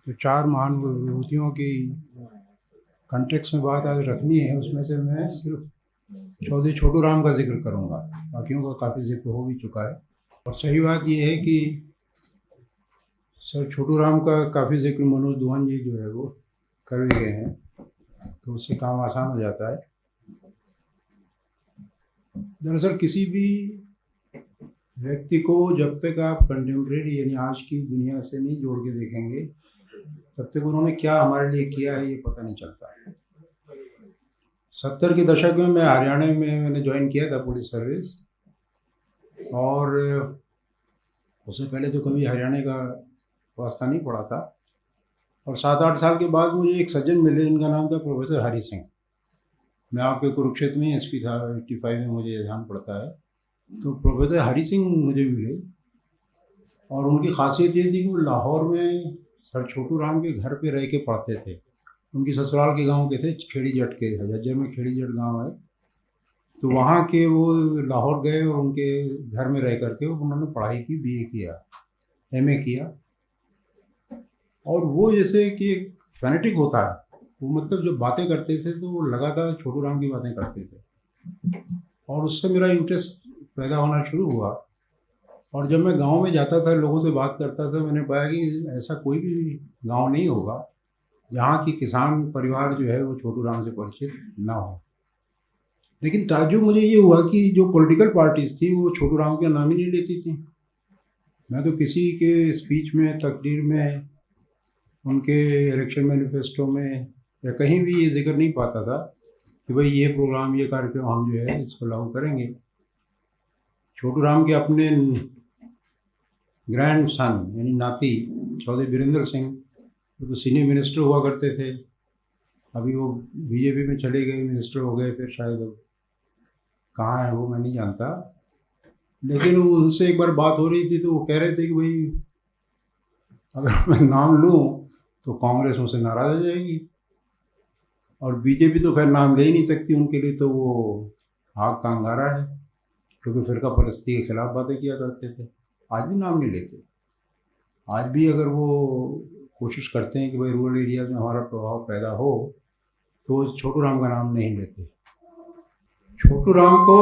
जो चार महान विभूतियों की कंटेक्स्ट में बात आज रखनी है, उसमें से मैं सिर्फ चौधरी छोटू राम का जिक्र करूंगा। बाकियों का काफ़ी जिक्र हो भी चुका है। और सही बात यह है कि सर छोटू राम का काफ़ी जिक्र मनोज दुहान जी जो है वो कर भी गए हैं, तो उससे काम आसान हो जाता है। दरअसल किसी भी व्यक्ति को जब तक आप कंटेम्प्रेरी यानी आज की दुनिया से नहीं जोड़ के देखेंगे, तब तक उन्होंने क्या हमारे लिए किया है ये पता नहीं चलता। 70 के दशक में मैं हरियाणा में मैंने ज्वाइन किया था पुलिस सर्विस, और उससे पहले तो कभी हरियाणा का वास्ता नहीं पड़ा था। और 7-8 साल के बाद मुझे एक सज्जन मिले, इनका नाम था प्रोफेसर हरि सिंह। मैं आपके कुरुक्षेत्र में एसपी था, 85 में मुझे ध्यान पड़ता है। तो प्रोफेसर हरि सिंह मुझे मिले, और उनकी खासियत ये थी कि वो लाहौर में सर छोटू राम के घर पे रह के पढ़ते थे। उनकी ससुराल के गांव के थे, खेड़ी जट के, झज्जर में खेड़ी जट गांव है। तो वहाँ के वो लाहौर गए और उनके घर में रह करके उन्होंने पढ़ाई की, बीए किया, एमए किया। और वो जैसे कि एक फैनेटिक होता है, वो मतलब जब बातें करते थे तो वो लगातार छोटू राम की बातें करते थे, और उससे मेरा इंटरेस्ट पैदा होना शुरू हुआ। और जब मैं गांव में जाता था, लोगों से बात करता था, मैंने पाया कि ऐसा कोई भी गांव नहीं होगा जहाँ की किसान परिवार जो है वो छोटू राम से परिचित ना हो। लेकिन ताज्जुब मुझे ये हुआ कि जो पॉलिटिकल पार्टीज थी वो छोटू राम का नाम ही नहीं लेती थी। मैं तो किसी के स्पीच में, तकरीर में, उनके इलेक्शन मैनिफेस्टो में या कहीं भी ये जिक्र नहीं पाता था कि भाई ये प्रोग्राम, ये कार्यक्रम हम जो है इसको लागू करेंगे। छोटू राम के अपने ग्रैंड सन यानी नाती चौधरी वीरेंद्र सिंह, तो सीनियर मिनिस्टर हुआ करते थे। अभी वो बीजेपी में चले गए, मिनिस्टर हो गए, फिर शायद अब कहाँ है वो मैं नहीं जानता। लेकिन उनसे एक बार बात हो रही थी तो वो कह रहे थे कि भाई अगर मैं नाम लूँ तो कांग्रेस मुझसे नाराज़ हो जाएगी, और बीजेपी तो खैर नाम ले ही नहीं सकती, उनके लिए तो वो आग का अंगारा है, क्योंकि फिरका परस्ती के खिलाफ बातें किया करते थे। आज भी नाम नहीं लेते। आज भी अगर वो कोशिश करते हैं कि भाई रूरल एरिया में हमारा प्रभाव पैदा हो, तो छोटू राम का नाम नहीं लेते। छोटू राम को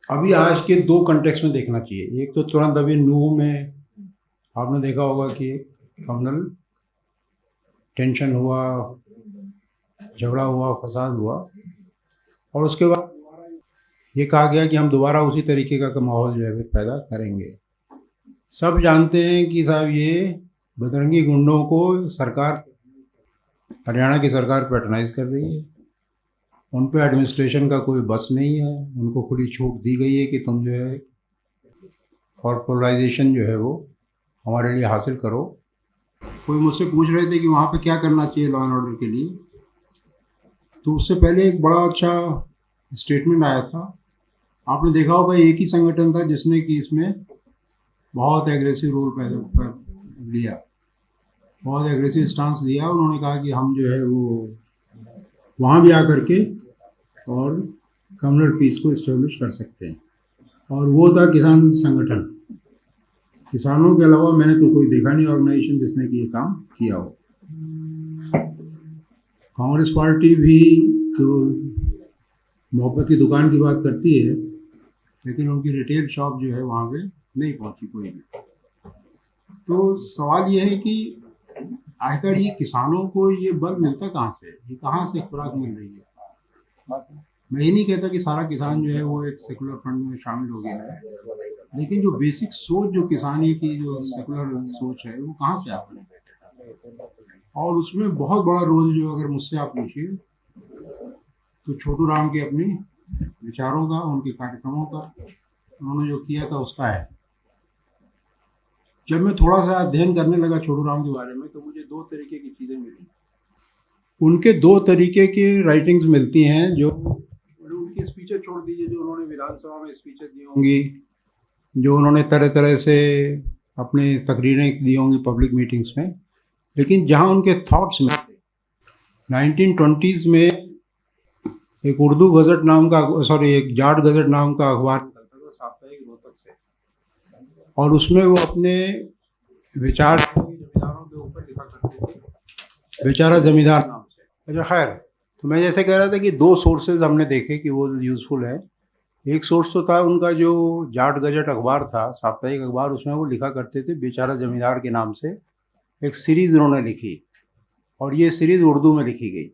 अभी आज के दो कंटेक्स्ट में देखना चाहिए। एक तो तुरंत अभी नूह में आपने देखा होगा कि कम्युनल टेंशन हुआ, झगड़ा हुआ, फसाद हुआ, और उसके बाद ये कहा गया कि हम दोबारा उसी तरीके का माहौल जो है पैदा करेंगे। सब जानते हैं कि साहब ये बजरंगी गुंडों को सरकार, हरियाणा की सरकार पैट्रनाइज कर रही है। उन पे एडमिनिस्ट्रेशन का कोई बस नहीं है। उनको खुली छूट दी गई है कि तुम जो है कॉर्पोरेलाइजेशन जो है वो हमारे लिए हासिल करो। कोई मुझसे पूछ रहे थे कि वहाँ पे क्या करना चाहिए लॉ एंड ऑर्डर के लिए, तो उससे पहले एक बड़ा अच्छा स्टेटमेंट आया था। आपने देखा होगा एक ही संगठन था जिसने कि इसमें बहुत एग्रेसिव रोल पैदा लिया, बहुत एग्रेसिव स्टांस लिया। उन्होंने कहा कि हम जो है वो वहाँ भी आकर के और कम्युनल पीस को इस्टेब्लिश कर सकते हैं, और वो था किसान संगठन। किसानों के अलावा मैंने तो कोई देखा नहीं ऑर्गेनाइजेशन जिसने कि ये काम किया हो। कांग्रेस पार्टी भी जो मोहब्बत की दुकान की बात करती है, लेकिन उनकी रिटेल शॉप जो है वहाँ पे नहीं पहुँची कोई भी। तो सवाल ये है कि आखिर ये किसानों को ये बल मिलता कहाँ से, ये कहाँ से खुराक मिल रही है। मैं ये नहीं कहता कि सारा किसान जो है वो एक सेकुलर फंड में शामिल हो गया है, लेकिन जो बेसिक सोच, जो किसानी की जो सेकुलर सोच है, वो कहाँ से आती है। और उसमें बहुत बड़ा रोल जो अगर मुझसे आप पूछिए तो छोटू राम के अपने विचारों का, उनके कार्यक्रमों का, उन्होंने जो किया था उसका है। जब मैं थोड़ा सा अध्ययन करने लगा छोटू राम के बारे में, तो मुझे दो तरीके की चीज़ें मिली। उनके दो तरीके की राइटिंग्स मिलती हैं। जो उनकी स्पीचें छोड़ दीजिए, जो उन्होंने विधानसभा में स्पीचें दी होंगी, जो उन्होंने तरह तरह से अपने तकरीरें दी होंगी पब्लिक मीटिंग्स में, लेकिन जहाँ उनके थॉट्स मिलते, 1920s में एक उर्दू गज़ट नाम का, एक जाट गज़ट नाम का अखबार निकलता था साप्ताहिक रोहतक से, और उसमें वो अपने विचार जमींदारों के ऊपर बेचारा जमींदार नाम से। अच्छा खैर, तो मैं जैसे कह रहा था कि 2 सोर्सेज़ हमने देखे कि वो यूज़फुल है। एक सोर्स तो था उनका जो जाट गज़ट अखबार था, साप्ताहिक अखबार, उसमें वो लिखा करते थे बेचारा ज़मींदार के नाम से एक सीरीज़ उन्होंने लिखी और ये सीरीज़ उर्दू में लिखी गई।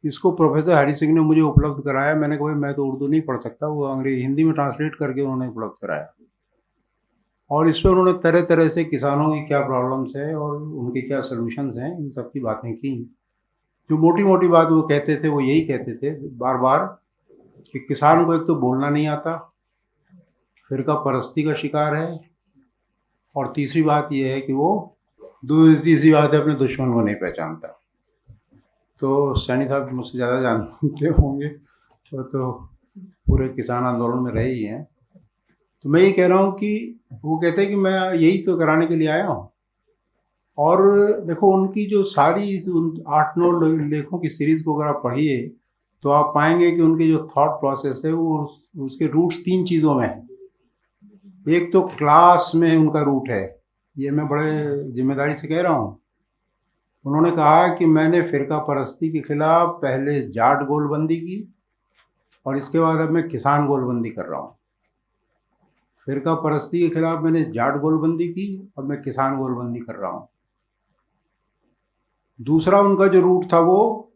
इसको प्रोफ़ेसर हरी सिंह ने मुझे उपलब्ध कराया। मैंने कहा भाई मैं तो उर्दू नहीं पढ़ सकता, वो हिंदी में ट्रांसलेट करके उन्होंने उपलब्ध कराया। और इसमें उन्होंने तरह-तरह से किसानों की क्या प्रॉब्लम्स है और उनके क्या सॉल्यूशंस हैं, इन सब की बातें की। जो मोटी-मोटी बात वो कहते थे, वो यही कहते थे बार-बार कि किसान को एक तो बोलना नहीं आता, फ़िरका परस्ती का शिकार है और तीसरी बात ये है कि वो तीसरी बात है अपने दुश्मन को नहीं पहचानता। तो सैनी साहब मुझसे ज़्यादा जानते होंगे, वो तो पूरे किसान आंदोलन में रहे ही हैं। तो मैं ये कह रहा हूँ कि वो कहते हैं कि मैं यही तो कराने के लिए आया हूँ। और देखो उनकी जो सारी उन 8-9 लेखों की सीरीज़ को अगर आप पढ़िए, तो आप पाएँगे कि उनकी जो थॉट प्रोसेस है वो उसके रूट्स 3 चीज़ों में हैं। एक तो क्लास में उनका रूट है, ये मैं बड़े ज़िम्मेदारी से कह रहा हूँ। उन्होंने कहा कि मैंने फ़िरका परस्ती के खिलाफ़ पहले जाट गोलबंदी की और इसके बाद अब मैं किसान गोलबंदी कर रहा हूँ। फ़िरका परस्ती के खिलाफ़ मैंने जाट गोलबंदी की, अब मैं किसान गोलबंदी कर रहा हूँ। दूसरा उनका जो रूट था वो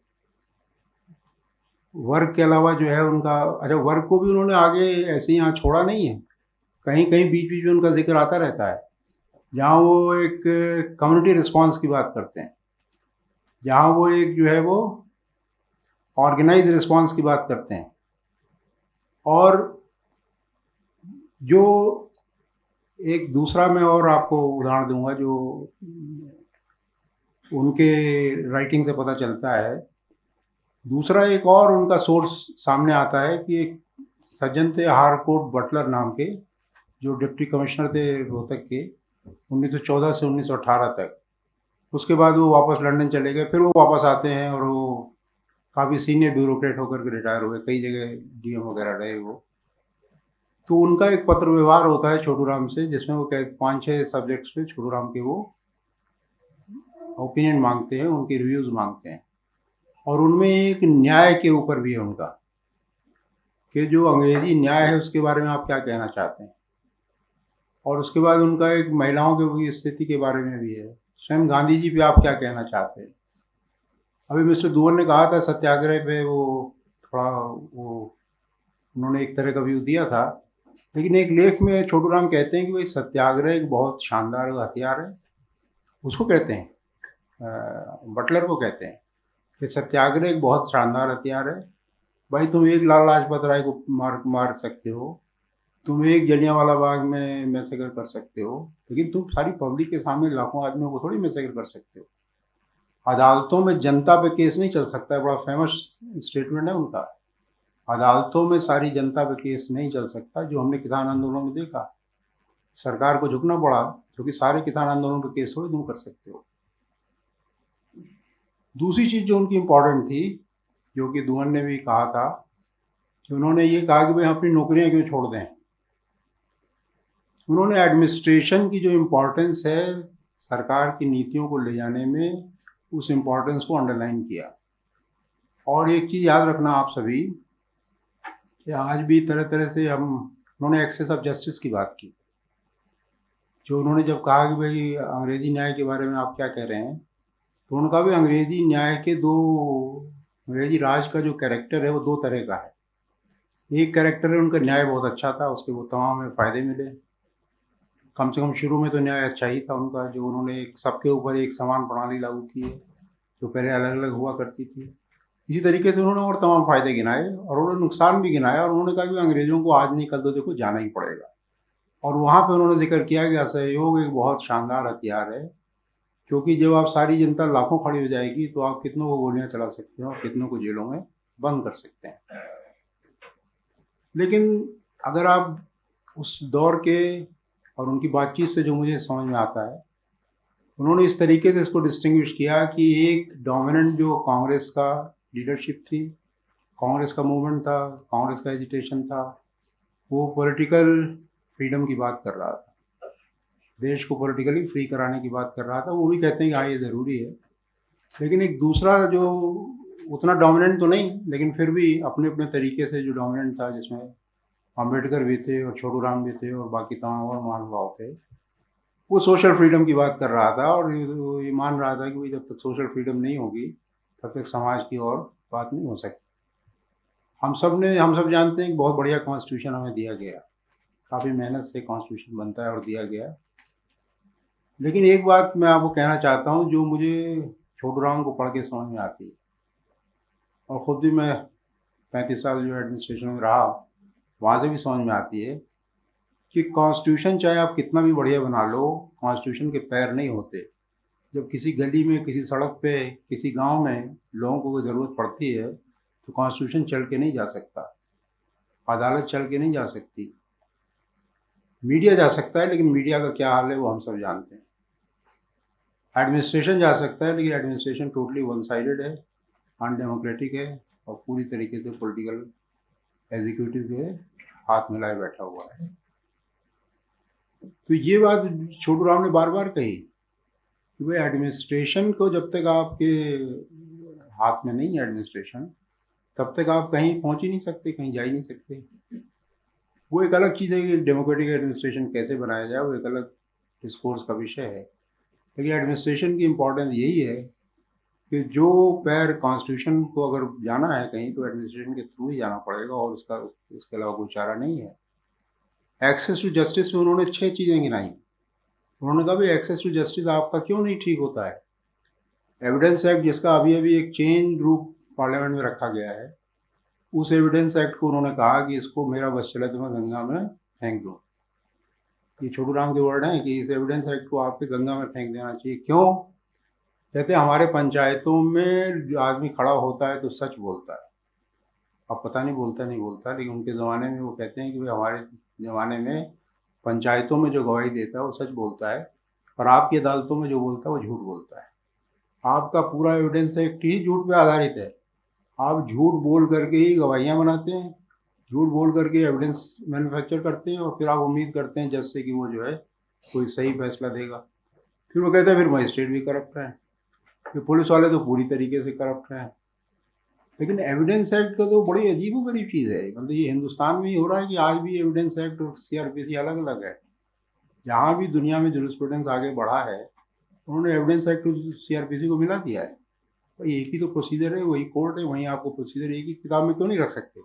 वर्ग के अलावा जो है उनका, अच्छा वर्ग को भी उन्होंने आगे ऐसे ही यहाँ छोड़ा नहीं है, कहीं-कहीं बीच-बीच में उनका ज़िक्र आता रहता है। जहाँ वो एक कम्युनिटी रिस्पॉन्स की बात करते हैं, जहाँ वो एक जो है वो ऑर्गेनाइज़ रिस्पॉन्स की बात करते हैं। और जो एक दूसरा मैं और आपको उदाहरण दूँगा जो उनके राइटिंग से पता चलता है। दूसरा एक और उनका सोर्स सामने आता है कि एक सज्जन थे हारकोट बटलर नाम के, जो डिप्टी कमिश्नर थे रोहतक के 1914 से 1918 तक। उसके बाद वो वापस लंदन चले गए, फिर वो वापस आते हैं और वो काफ़ी सीनियर ब्यूरोक्रेट होकर के रिटायर हुए, कई जगह डीएम वगैरह रहे वो। तो उनका एक पत्र व्यवहार होता है छोटू राम से, जिसमें वो 5-6 सब्जेक्ट्स पे छोटू राम के वो ओपिनियन माँगते हैं, उनके रिव्यूज़ माँगते हैं। और उनमें एक न्याय के ऊपर भी है उनका, कि जो अंग्रेज़ी न्याय है उसके बारे में आप क्या कहना चाहते हैं? और उसके बाद उनका एक महिलाओं की भी स्थिति के बारे में भी है। स्वयं गांधी जी पे आप क्या कहना चाहते हैं? अभी मिस्टर दुव्वन ने कहा था सत्याग्रह पे वो थोड़ा वो उन्होंने एक तरह का व्यू दिया था, लेकिन एक लेख में छोटू राम कहते हैं कि भाई सत्याग्रह एक बहुत शानदार हथियार है। उसको कहते हैं बटलर को कहते हैं कि सत्याग्रह एक बहुत शानदार हथियार है। भाई तुम एक लाला लाजपत राय को मार मार सकते हो, तुम एक जलियांवाला बाग में मैसेकर कर सकते हो, लेकिन तुम सारी पब्लिक के सामने लाखों आदमियों को थोड़ी मैसेकर कर सकते हो। अदालतों में जनता पे केस नहीं चल सकता है, बड़ा फेमस स्टेटमेंट है उनका। अदालतों में सारी जनता पे केस नहीं चल सकता, जो हमने किसान आंदोलन में देखा। सरकार को झुकना पड़ा, क्योंकि सारे किसान आंदोलन पे केस थोड़ी तुम कर सकते हो। दूसरी चीज़ जो उनकी इम्पोर्टेंट थी, जो कि दुवन ने भी कहा था, कि उन्होंने ये कहा कि भाई हम अपनी नौकरियाँ क्यों छोड़ दें। उन्होंने एडमिनिस्ट्रेशन की जो इम्पोर्टेंस है सरकार की नीतियों को ले जाने में, उस इम्पोर्टेंस को अंडरलाइन किया। और एक चीज़ याद रखना आप सभी, कि आज भी तरह-तरह से उन्होंने एक्सेस ऑफ जस्टिस की बात की। जो उन्होंने जब कहा कि भाई अंग्रेज़ी न्याय के बारे में आप क्या कह रहे हैं, तो उन्होंने कहा भी अंग्रेज़ी न्याय के 2, अंग्रेज़ी राज का जो कैरेक्टर है वो 2 तरह का है। एक कैरेक्टर है उनका न्याय बहुत अच्छा था, उसके वो तमाम हमें फ़ायदे मिले। कम से कम शुरू में तो न्याय अच्छा ही था उनका, जो उन्होंने एक सबके ऊपर एक समान प्रणाली लागू की है, जो पहले अलग-अलग हुआ करती थी। इसी तरीके से उन्होंने और तमाम फ़ायदे गिनाए और उन्होंने नुकसान भी गिनाया, और उन्होंने कहा कि अंग्रेज़ों को आज नहीं कल तो देखो जाना ही पड़ेगा। और वहाँ पे उन्होंने ज़िक्र किया कि असहयोग एक बहुत शानदार हथियार है, क्योंकि जब आप सारी जनता लाखों खड़ी हो जाएगी, तो आप कितनों को गोलियाँ चला सकते हैं और कितनों को जेलों में बंद कर सकते हैं। लेकिन अगर आप उस दौर के और उनकी बातचीत से जो मुझे समझ में आता है, उन्होंने इस तरीके से इसको डिस्टिंग्विश किया कि एक डोमिनेंट जो कांग्रेस का लीडरशिप थी, कांग्रेस का मूवमेंट था, कांग्रेस का एजिटेशन था, वो पॉलिटिकल फ्रीडम की बात कर रहा था, देश को पॉलिटिकली फ्री कराने की बात कर रहा था। वो भी कहते हैं कि हाँ ये ज़रूरी है, लेकिन एक दूसरा जो उतना डोमिनेंट तो नहीं, लेकिन फिर भी अपने अपने तरीके से जो डोमिनेंट था, जिसमें अम्बेडकर भी थे और छोटू राम भी थे और बाकी तमाम और महानुभाव थे, वो सोशल फ्रीडम की बात कर रहा था और ये मान रहा था कि भाई जब तक सोशल फ्रीडम नहीं होगी तब तक समाज की और बात नहीं हो सकती। हम सब जानते हैं कि बहुत बढ़िया कॉन्स्टिट्यूशन हमें दिया गया, काफ़ी मेहनत से कॉन्स्टिट्यूशन बनता है और दिया गया। लेकिन एक बात मैं आपको कहना चाहता हूँ जो मुझे छोटू राम को पढ़ के समझ में आती है, और ख़ुद भी मैं 35 साल जो एडमिनिस्ट्रेशन में रहा, वहाँ से भी समझ में आती है कि कॉन्स्टिट्यूशन चाहे आप कितना भी बढ़िया बना लो, कॉन्स्टिट्यूशन के पैर नहीं होते। जब किसी गली में, किसी सड़क पे, किसी गांव में लोगों को कोई ज़रूरत पड़ती है तो कॉन्स्टिट्यूशन चल के नहीं जा सकता, अदालत चल के नहीं जा सकती, मीडिया जा सकता है, लेकिन मीडिया का क्या हाल है वो हम सब जानते हैं। एडमिनिस्ट्रेशन जा सकता है, लेकिन एडमिनिस्ट्रेशन टोटली वन साइडेड है, अनडेमोक्रेटिक है और पूरी तरीके से पॉलिटिकल एग्जीक्यूटिव के हाथ मिलाए बैठा हुआ है। तो ये बात छोटू राम ने बार बार कही कि भाई एडमिनिस्ट्रेशन को जब तक आपके हाथ में नहीं है एडमिनिस्ट्रेशन, तब तक आप कहीं पहुंच ही नहीं सकते, कहीं जा ही नहीं सकते। वो एक अलग चीज़ है कि डेमोक्रेटिक एडमिनिस्ट्रेशन कैसे बनाया जाए, वो एक अलग डिस्कोर्स का विषय है। लेकिन एडमिनिस्ट्रेशन की इम्पोर्टेंस यही है कि जो पैर कॉन्स्टिट्यूशन को अगर जाना है कहीं, तो एडमिनिस्ट्रेशन के थ्रू ही जाना पड़ेगा और उसके अलावा कोई चारा नहीं है। एक्सेस टू जस्टिस में उन्होंने 6 चीज़ें गिनाई। उन्होंने कहा भाई एक्सेस टू जस्टिस आपका क्यों नहीं ठीक होता है। एविडेंस एक्ट, जिसका अभी अभी एक चेंज रूप पार्लियामेंट में रखा गया है, उस एविडेंस एक्ट को उन्होंने कहा कि इसको मेरा बस चला तो मैं गंगा में फेंक दूँ। ये छोटू राम के वर्ड हैं कि इस एविडेंस एक्ट को आपके गंगा में फेंक देना चाहिए। क्यों? कहते हैं हमारे पंचायतों में जो आदमी खड़ा होता है तो सच बोलता है। अब पता नहीं बोलता, लेकिन उनके ज़माने में वो कहते हैं कि भाई हमारे ज़माने में पंचायतों में जो गवाही देता है वो सच बोलता है, और आपकी अदालतों में जो बोलता है वो झूठ बोलता है। आपका पूरा एविडेंस एक्ट ही झूठ पे आधारित है। आप झूठ बोल करके ही गवाहियाँ बनाते हैं, झूठ बोल करके एविडेंस मैन्युफैक्चर करते हैं, और फिर आप उम्मीद करते हैं जज से कि वो जो है कोई सही फैसला देगा। फिर वो कहते हैं फिर मजिस्ट्रेट भी करप्ट है, फिर पुलिस वाले तो पूरी तरीके से करप्ट हैं। लेकिन एविडेंस एक्ट का तो बड़ी अजीबोगरीब चीज़ है। मतलब ये हिंदुस्तान में ही हो रहा है कि आज भी एविडेंस एक्ट और सीआरपीसी अलग अलग है। जहाँ भी दुनिया में जूरिस्प्रूडेंस आगे बढ़ा है, उन्होंने एविडेंस एक्ट और सीआरपीसी को मिला दिया है। भाई एक ही तो प्रोसीजर है, वही कोर्ट है, वहीं आपको प्रोसीजर एक ही किताब में क्यों नहीं रख सकते।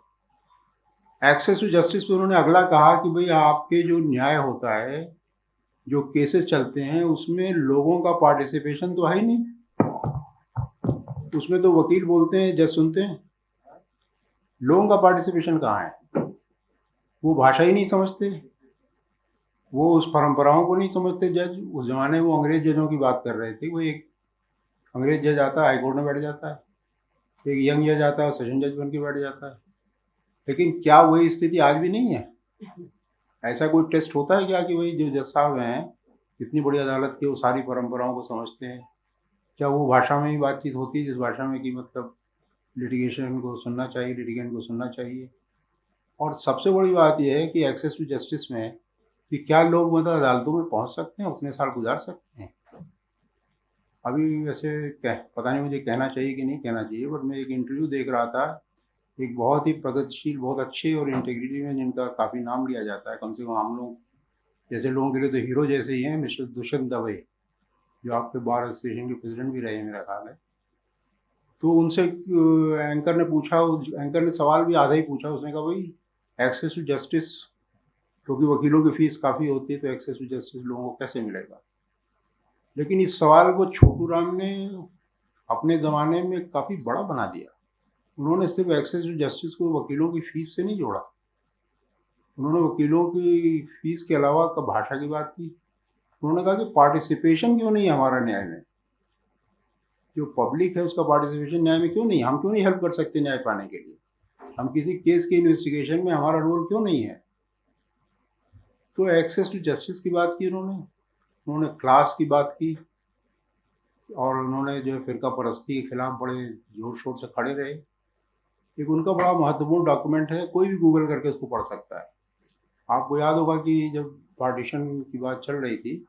एक्सेस टू जस्टिस पे उन्होंने अगला कहा कि भाई आपके जो न्याय होता है, जो केसेस चलते हैं, उसमें लोगों का पार्टिसिपेशन तो है ही नहीं। उसमें तो वकील बोलते हैं, जज सुनते हैं, लोगों का पार्टिसिपेशन कहाँ है। वो भाषा ही नहीं समझते, वो उस परंपराओं को नहीं समझते। जज उस जमाने में वो अंग्रेज जजों की बात कर रहे थे। वो एक अंग्रेज जज आता है, हाईकोर्ट में बैठ जाता है, एक यंग जज आता है, सेशन जज बन के बैठ जाता है। लेकिन क्या वही स्थिति आज भी नहीं है? ऐसा कोई टेस्ट होता है क्या कि भाई जो जज साहब हैं, इतनी बड़ी अदालत की, वो सारी परंपराओं को समझते हैं? क्या वो भाषा में ही बातचीत होती है जिस भाषा में कि मतलब लिटिगेशन को सुनना चाहिए, लिटिगेंट को सुनना चाहिए? और सबसे बड़ी बात यह है कि एक्सेस टू जस्टिस में कि क्या लोग मतलब अदालतों में पहुंच सकते हैं, उतने साल गुजार सकते हैं? अभी वैसे पता नहीं मुझे कहना चाहिए कि नहीं कहना चाहिए, बट मैं एक इंटरव्यू देख रहा था, एक बहुत ही प्रगतिशील, बहुत अच्छे और इंटीग्रिटी में जिनका काफ़ी नाम लिया जाता है, कम से कम हम लोग जैसे लोगों के लिए तो हीरो जैसे ही हैं, मिस्टर दुष्यंत दवे, जो आपके बार एसोसिएशन के प्रेसिडेंट भी रहे हैं मेरा ख्याल है। तो उनसे एंकर ने पूछा, एंकर ने सवाल भी आधा ही पूछा। उसने कहा भाई एक्सेस टू जस्टिस, क्योंकि वकीलों की फीस काफ़ी होती है, तो एक्सेस टू जस्टिस लोगों को कैसे मिलेगा? लेकिन इस सवाल को छोटू राम ने अपने ज़माने में काफ़ी बड़ा बना दिया। उन्होंने सिर्फ एक्सेस टू जस्टिस को वकीलों की फीस से नहीं जोड़ा, उन्होंने वकीलों की फीस के अलावा भाषा की बात की। उन्होंने कहा कि पार्टिसिपेशन क्यों नहीं है हमारा न्याय में, जो पब्लिक है उसका पार्टिसिपेशन न्याय में क्यों नहीं है, हम क्यों नहीं हेल्प कर सकते न्याय पाने के लिए, हम किसी केस के इन्वेस्टिगेशन में हमारा रोल क्यों नहीं है। तो एक्सेस टू जस्टिस की बात की उन्होंने क्लास की बात की, और उन्होंने जो फिरका परस्ती के खिलाफ बड़े जोर शोर से खड़े रहे। एक उनका बड़ा महत्वपूर्ण डॉक्यूमेंट है, कोई भी गूगल करके उसको पढ़ सकता है। आपको याद होगा कि जब पार्टीशन की बात चल रही थी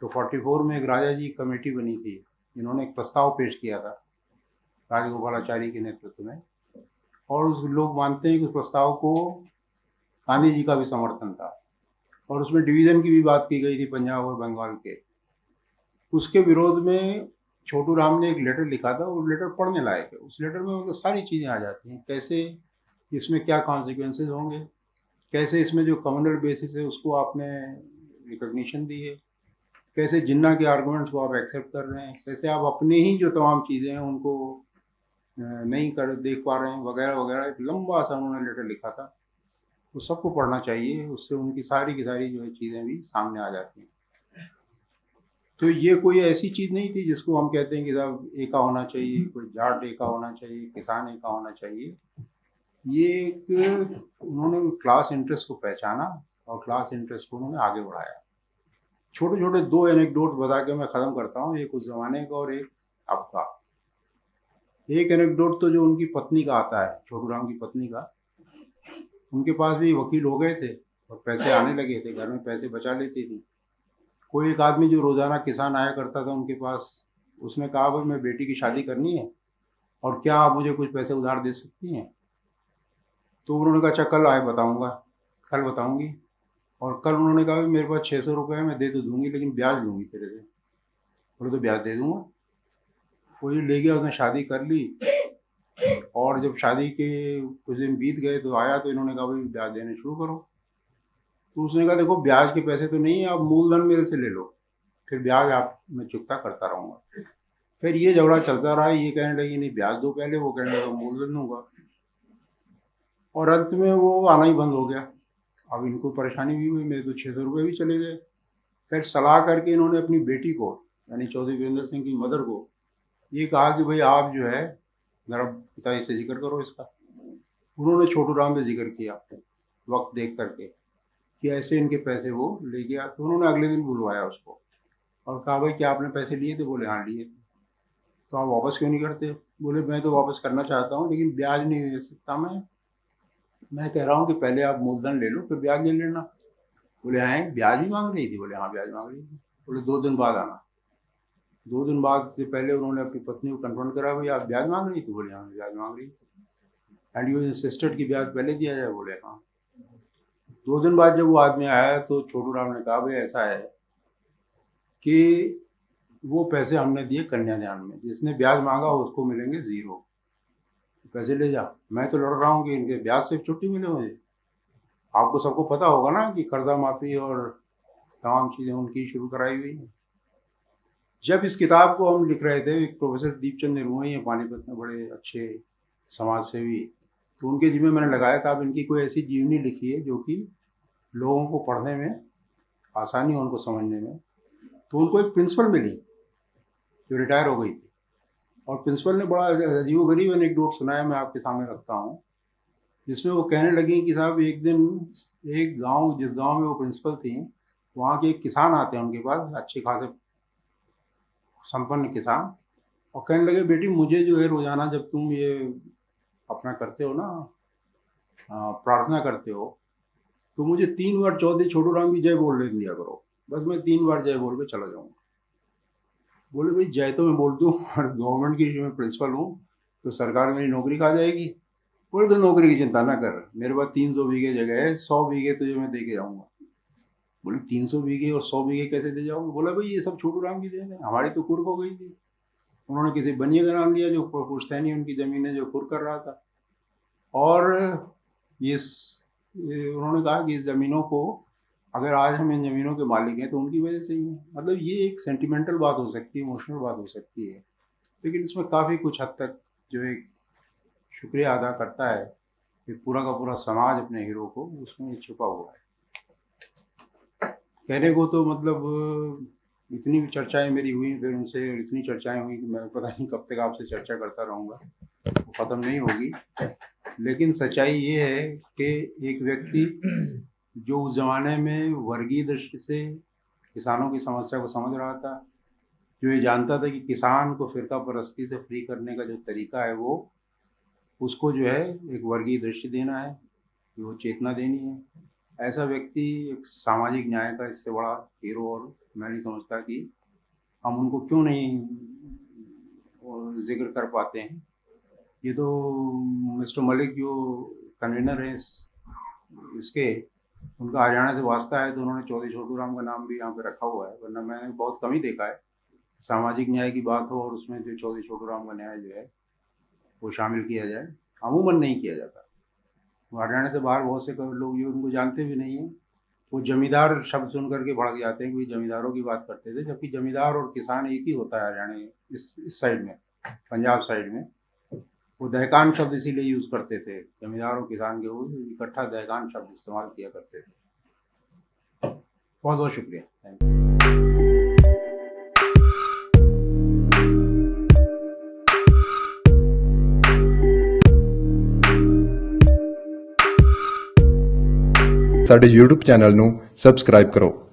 तो 44 में एक राजा जी कमेटी बनी थी, इन्होंने एक प्रस्ताव पेश किया था राजगोपालाचारी के नेतृत्व में, और उस लोग मानते हैं कि उस प्रस्ताव को गांधी जी का भी समर्थन था, और उसमें डिवीज़न की भी बात की गई थी पंजाब और बंगाल के। उसके विरोध में छोटू राम ने एक लेटर लिखा था, वो लेटर पढ़ने लायक है। उस लेटर में मतलब सारी चीज़ें आ जाती हैं, कैसे इसमें क्या कॉन्सिक्वेंसेज होंगे, कैसे इसमें जो कम्युनल बेसिस है उसको आपने रिकॉग्निशन दी है, कैसे जिन्ना के आर्गुमेंट्स को आप एक्सेप्ट कर रहे हैं, कैसे आप अपने ही जो तमाम चीज़ें हैं उनको नहीं कर देख पा रहे हैं, वगैरह वगैरह। एक लंबा सा उन्होंने लेटर लिखा था, वो सबको पढ़ना चाहिए, उससे उनकी सारी की सारी जो है चीज़ें भी सामने आ जाती हैं। तो ये कोई ऐसी चीज़ नहीं थी जिसको हम कहते हैं कि साहब एका होना चाहिए, कोई जाट एका होना चाहिए, किसान एका होना चाहिए। ये एक उन्होंने क्लास इंटरेस्ट को पहचाना और क्लास इंटरेस्ट को उन्होंने आगे बढ़ाया। छोटे छोटे दो एनेक्डोट बता के मैं ख़त्म करता हूँ, एक उस ज़माने का और एक अब का। एक एनेक्डोट तो जो उनकी पत्नी का आता है, छोटू राम की पत्नी का। उनके पास भी वकील हो गए थे और पैसे आने लगे थे, घर में पैसे बचा लेती थी। कोई एक आदमी जो रोज़ाना किसान आया करता था उनके पास, उसने कहा भाई मैं बेटी की शादी करनी है और क्या आप मुझे कुछ पैसे उधार दे सकती हैं। तो उन्होंने कहा अच्छा कल आए बताऊंगा, कल बताऊंगी। और कल उन्होंने कहा मेरे पास 600 रुपये मैं दे तो दूंगी लेकिन ब्याज लूंगी तेरे से। बोले तो ब्याज दे दूंगा। वो ये ले गया, उसने शादी कर ली, और जब शादी के कुछ दिन बीत गए तो आया तो इन्होंने कहा भाई ब्याज देने शुरू करो। तो उसने कहा देखो ब्याज के पैसे तो नहीं है, आप मूलधन मेरे से ले लो, फिर ब्याज आप मैं चुकता करता रहूँगा। फिर ये झगड़ा चलता रहा, ये कहने लगी नहीं ब्याज दो पहले, वो कहने लगा मूलधन दूंगा, और अंत में वो आना ही बंद हो गया। अब इनको परेशानी भी हुई, मेरे तो 600 रुपये भी चले गए। फिर सलाह करके इन्होंने अपनी बेटी को यानी चौधरी वीरेंद्र सिंह की मदर को ये कहा कि भाई आप जो है मेरा पिताजी से जिक्र करो इसका। उन्होंने छोटू राम से जिक्र किया वक्त देख करके कि ऐसे इनके पैसे वो ले गया। तो उन्होंने अगले दिन बुलवाया उसको और कहा भाई क्या आपने पैसे लिए थे? बोले हाँ लिए थे। तो आप वापस क्यों नहीं करते? बोले मैं तो वापस करना चाहता हूँ लेकिन ब्याज नहीं दे सकता मैं कह रहा हूँ कि पहले आप मूलधन ले लो फिर ब्याज ले लेना। बोले हाँ ब्याज भी मांग रही थी? बोले हाँ ब्याज मांग रही थी। बोले 2 दिन बाद आना। 2 दिन बाद से पहले उन्होंने अपनी पत्नी को कन्फ्रंट करा, भाई आप ब्याज मांग रही थी? बोले हाँ ब्याज मांग रही थी। एंड यू इंसिस्टेड कि ब्याज पहले दिया जाए? बोले हाँ। 2 दिन बाद जब वो आदमी आया तो छोटू राम ने कहा भाई ऐसा है कि वो पैसे हमने दिए कन्यादान में, जिसने ब्याज मांगा उसको मिलेंगे 0, पैसे ले जा। मैं तो लड़ रहा हूँ कि इनके ब्याज से छुट्टी मिले मुझे। आपको सबको पता होगा ना कि कर्जा माफी और तमाम चीज़ें उनकी शुरू कराई हुई हैं। जब इस किताब को हम लिख रहे थे, एक प्रोफेसर दीपचंद निर्मोही हैं पानीपत में, बड़े अच्छे समाज सेवी, तो उनके जिम्मे मैंने लगाया था अब इनकी कोई ऐसी जीवनी लिखी है जो कि लोगों को पढ़ने में आसानी हो, उनको समझने में। तो उनको एक प्रिंसिपल मिली जो रिटायर हो गई थी, और प्रिंसिपल ने बड़ा अजीबोगरीब एनेक्डोट सुनाया, मैं आपके सामने रखता हूँ, जिसमें वो कहने लगी कि साहब एक दिन एक गांव, जिस गांव में वो प्रिंसिपल थी, वहाँ के एक किसान आते हैं उनके पास, अच्छे खासे संपन्न किसान, और कहने लगे बेटी मुझे जो है रोज़ाना जब तुम ये अपना करते हो ना, प्रार्थना करते हो, तो मुझे 3 बार चौधरी छोटू राम की जय बोल दिया करो, बस मैं 3 बार जय बोल के चला जाऊँगा। बोले भाई जय तो मैं बोल दूँ और गवर्नमेंट की मैं प्रिंसिपल हूँ तो सरकार मेरी नौकरी खा जाएगी। बोले तो नौकरी की चिंता ना कर, मेरे पास 300 बीघे जगह है, 100 बीघे तुझे मैं दे के जाऊँगा। बोले 300 बीघे और 100 बीघे कैसे दे जाओगे? बोला भाई ये सब छोटू राम की देन है, हमारी तो कुर्क हो गई थी। उन्होंने किसी बनिए का नाम लिया जो पुश्तैनी उनकी ज़मीन है, जो कुर्क कर रहा था, और इस उन्होंने कहा कि इस ज़मीनों को अगर आज हम इन ज़मीनों के मालिक हैं तो उनकी वजह से ही है। मतलब ये एक सेंटिमेंटल बात हो सकती है, इमोशनल बात हो सकती है, लेकिन इसमें काफ़ी कुछ हद तक जो एक शुक्रिया अदा करता है कि पूरा का पूरा समाज अपने हीरो को उसमें छुपा हुआ है। कहने को तो मतलब इतनी भी चर्चाएं मेरी हुई, फिर उनसे इतनी चर्चाएं हुई कि मैं पता नहीं कब तक आपसे चर्चा करता रहूँगा, वो ख़त्म नहीं होगी। लेकिन सच्चाई ये है कि एक व्यक्ति जो उस ज़माने में वर्गीय दृष्टि से किसानों की समस्या को समझ रहा था, जो ये जानता था कि किसान को फिरका परस्ती से फ्री करने का जो तरीका है वो उसको जो है एक वर्गीय दृष्टि देना है, वो चेतना देनी है, ऐसा व्यक्ति एक सामाजिक न्याय का इससे बड़ा हीरो और मैं नहीं समझता कि हम उनको क्यों नहीं जिक्र कर पाते हैं। ये तो मिस्टर मलिक जो कन्वीनर हैं इसके, उनका हरियाणा से वास्ता है, तो उन्होंने चौधरी छोटू राम का नाम भी यहाँ पे रखा हुआ है, वरना मैंने बहुत कम ही देखा है सामाजिक न्याय की बात हो और उसमें जो चौधरी छोटू राम का न्याय जो है वो शामिल किया जाए, अमूमन नहीं किया जाता। हरियाणा से बाहर बहुत से लोग ये उनको जानते भी नहीं हैं, वो जमींदार शब्द सुन करके भड़क जाते हैं कि जमींदारों की बात करते थे, जबकि जमींदार और किसान एक ही होता है हरियाणा इस साइड में, पंजाब साइड में। वो दहकान शब्द इसीलिए यूज़ करते थे, जमींदार और किसान के वो इकट्ठा दहकान शब्द इस्तेमाल किया करते थे। बहुत बहुत शुक्रिया, थैंक यू। ਸਾਡੇ YouTube ਚੈਨਲ ਨੂੰ ਸਬਸਕ੍ਰਾਈਬ ਕਰੋ।